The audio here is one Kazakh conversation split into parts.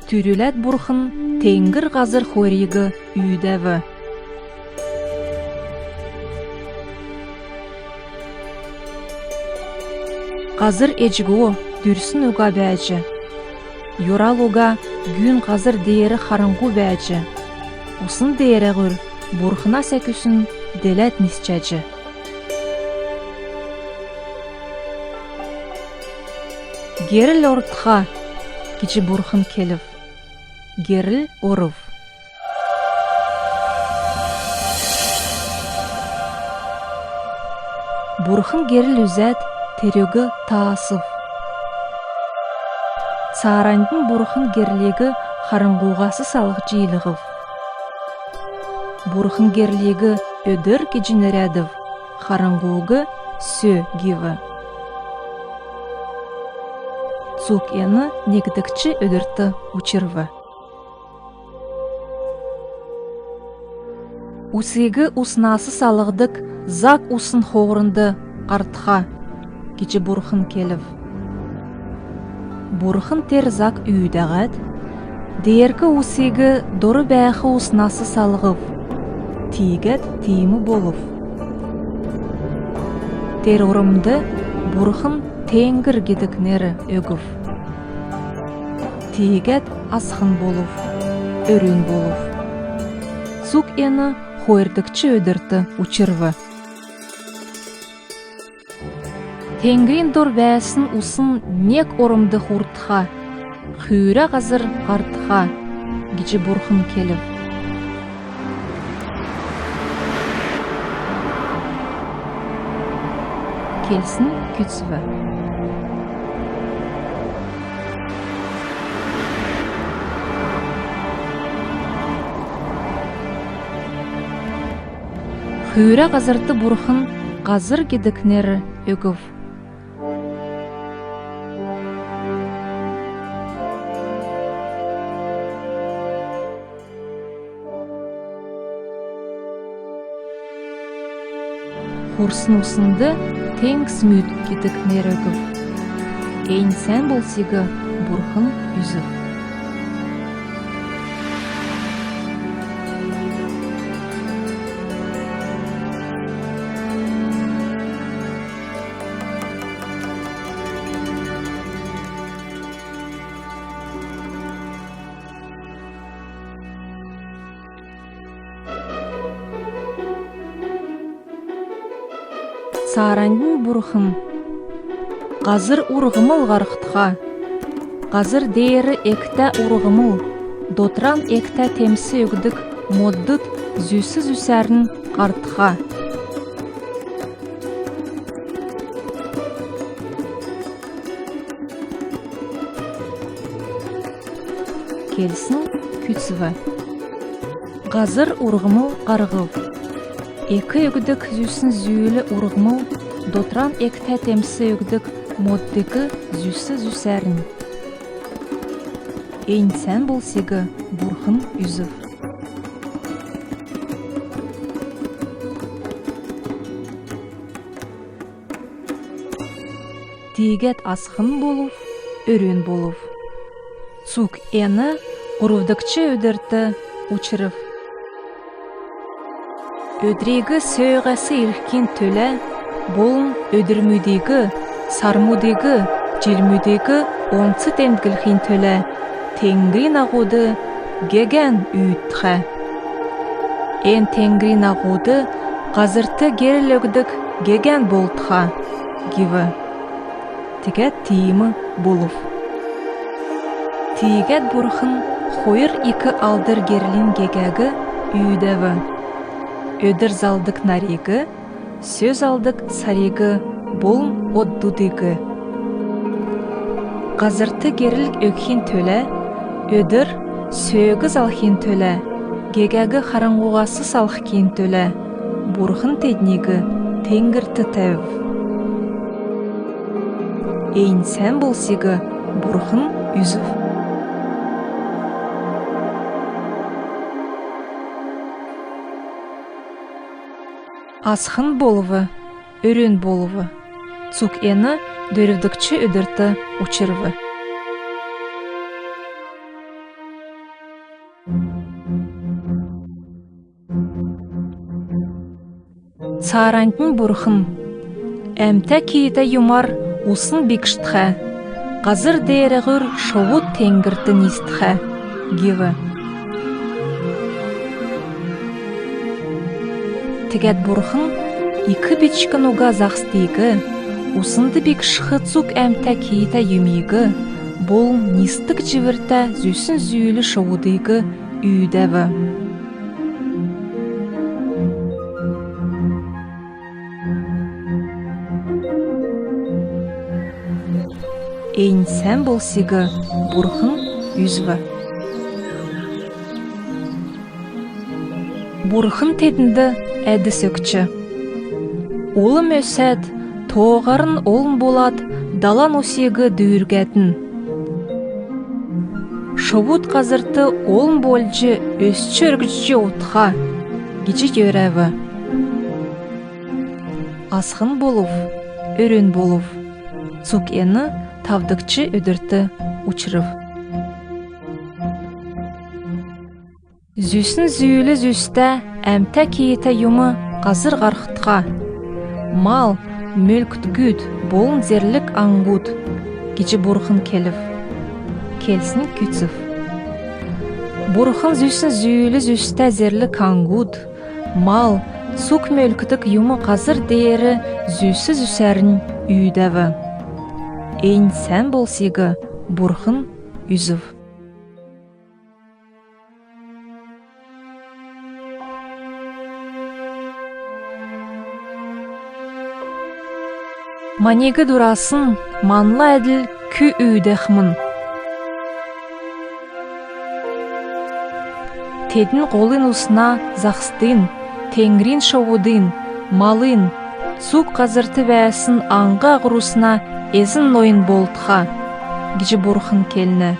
Түрілет бұрхын тенгір қазыр хоригі үйдәві. Қазыр ечгі дүрсін ұға бәжі. Юрал ұға күн қазыр дейері қарыңғы бәжі. Усын дейері ғыр бұрхына сәкісін делет нисчәжі. Геріл ортқа кечі бұрхын келіп. Геріл орып. Бұрхын геріл үзәт терегі таасып. Сарандың бұрхын герлегі қарыңғуғасы салық жиылығып. Бұрхын герлегі өдір кежінерәдів, қарыңғуғы сө гиві. Цук ені негдікчі өдірті учырвы. Усегі уснасы салығдық зак усын хоғырынды қартқа, кечі бұрхын келіп. Бұрхын тер зак үйдәғәд, дейеркі усегі дұры бәйхі уснасы салығып, тиігәд тиімі болып. Тер ұрымды бұрхын тенгір гедікнері өгіп. Тиігәд асқын болып, өрін болып. Сук ені хойырдықчы өдірті учырвы. Тенгрин дор бәсін усын нек орымды хуртха, хүйрі қазыр қартха, гечі бұрхын келіп. Келсін күтсіві. Хүйрі қазырды бұрхын қазыр кедікнері өгіп. Хурсын усынды теңкс мүд кедікнері өгіп. Эйн сән болсегі бұрхын үзіп. Сарандың бұрхын қазыр ұрғымыл ғарықтыға, қазыр дейері екті ұрғымыл, дотран екті темсі өгдік моддыт зүйсі зүйсәрін қартыға. Келсін күтсіві. Қазыр ұрғымыл қарғып. Екі өгдік зүйсін зүйілі ұрғымыл, дотран екті темсі өгдік моддығы зүйсі зүйсәрін. Эйн сән болсегі бұрхын үзіп. Тиігет асқын болып, өрін болып. Цук ені ұрывдықчы өдірті учырып. Өдрегі сөйғәсі иркен төлі, болын өдірмүдегі, сармүдегі, желмүдегі онцы тәмдгілхин төлі, тенгрин ағуды геген үйітхә. Ен тенгрин ағуды қазырты герілігдік геген болтха, гиві. Тігәт тиімі болып. Тигәт бұрхын хойыр икі алдыр герлин гегәгі үйдәві. Өдір залдық нарегі, сөз алдық сарегі, болын оддудығы. Қазырты герлік өкхин төлі, өдір сөйгіз алхин төлі, гегәгі қараңғуғасы салхкин төлі, бұрхын теднегі тенгірті тәв. Эйн сән болсегі бұрхын үзіп. Асхын болывы, өрін болывы. Цук ені дөрівдікчі өдірті учырвы. Царантин бурхын, әмтә кейті юмар усын бекштхә, қазыр дәрігір шоуыт тенгірді нестхә, геві. Тігәт бурхын, икі бечкін уға зақстейгі, усынды бекшіхі цук әмтә кейті юмейгі, бол нестік жіверті зүйсін зүйілі шоудыйғы үйдәві. Эйн сән болсиғы бурхын үзві. Бурхын тедінді әді сөкчі. Олым өсәд, тоғарын олын болад, далан осиғы дүйіргәтін. Шовут қазырты олын болжы өсчі өргіжі отқа, гечі өрәві. Асқын болув, өрін болув, цук ені тавдыкчы өдірті учырыв. Зүйсін зүйілі зүйсті әмтә кейті юмы қазыр ғарқытқа. Мал, мөлкіт гүд, болын зерлік аңгуд, гечі бурхын келів. Келсін күтсів. Бурхын зүйсін зүйілі зүйсті зерлік аңгуд, мал, цук мөлкітік юмы қазыр дейері зүйсі зүйсәрін үйдәві. Эйн сән болсиғы бурхын үзів. Манегі дурасын манла әділ кі үйдәхмін. Тедін қолын усына зақстын, тенгрин шоудын, малын, цук қазырты вәсін аңға ғұрусына Эзін нойын болтқа, гечі бурхын келіні.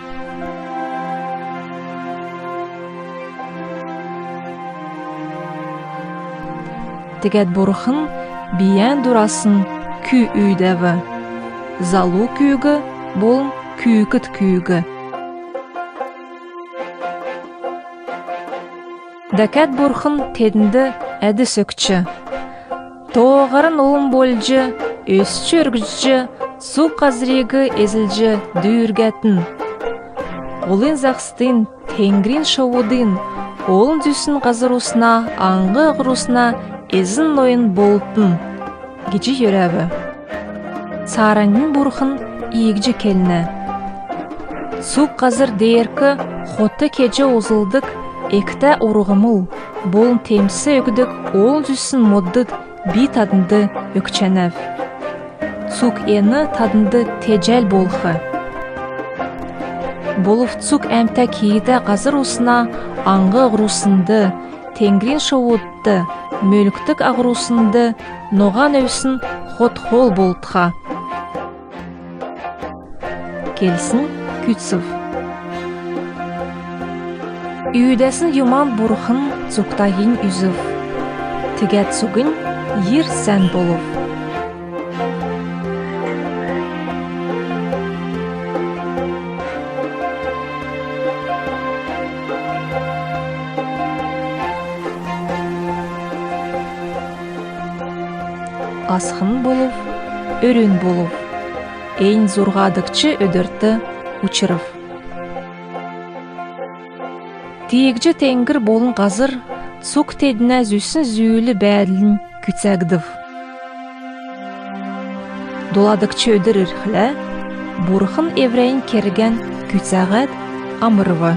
Тігәт бурхын биян дурасын ky үйдәві. Залу күйгі болын күйкіт күйгі. Дәкәт бурхын тедінді әді сөкчі. Тоғарын олын болжы, өсчі өргіжі, Су қазірегі ezilji дүйіргәтін. Олын зақстын, тенгрин шоудын, олын дүсін қазырусына, аңғы ғырусына, ezin нойын болтын. Гечі ерәві. Саранын бурхын иегжі келіні. Су қазыр дейіркі, хоты кеже озылдық, екті ұрығымыл, болын темсі өгдік, олын дүсін моддыд, бит адынды өкчәнәв. Цук ені тадынды тежәл болхы. Болув цук әмтә кейді қазыр усына аңғы ғырусынды, тенгрин шоуытты, мөліктік ағырусынды, ноған өсін хот-хол болтха. Келсін күтсів. Үйдәсін юман бұрхын цуктағын үзів. Тігәт цугын ер сән болув. Асқын болув, өрін болув. Эйн зұрғадықчы өдірті учырыв. Тиегжі тенгір болын қазыр, цук тедіне зүйсін зүйілі бәділін күтсәгдів. Доладықчы өдір үрхілі, бұрхын еврейін керген күтсәғәд амырывы.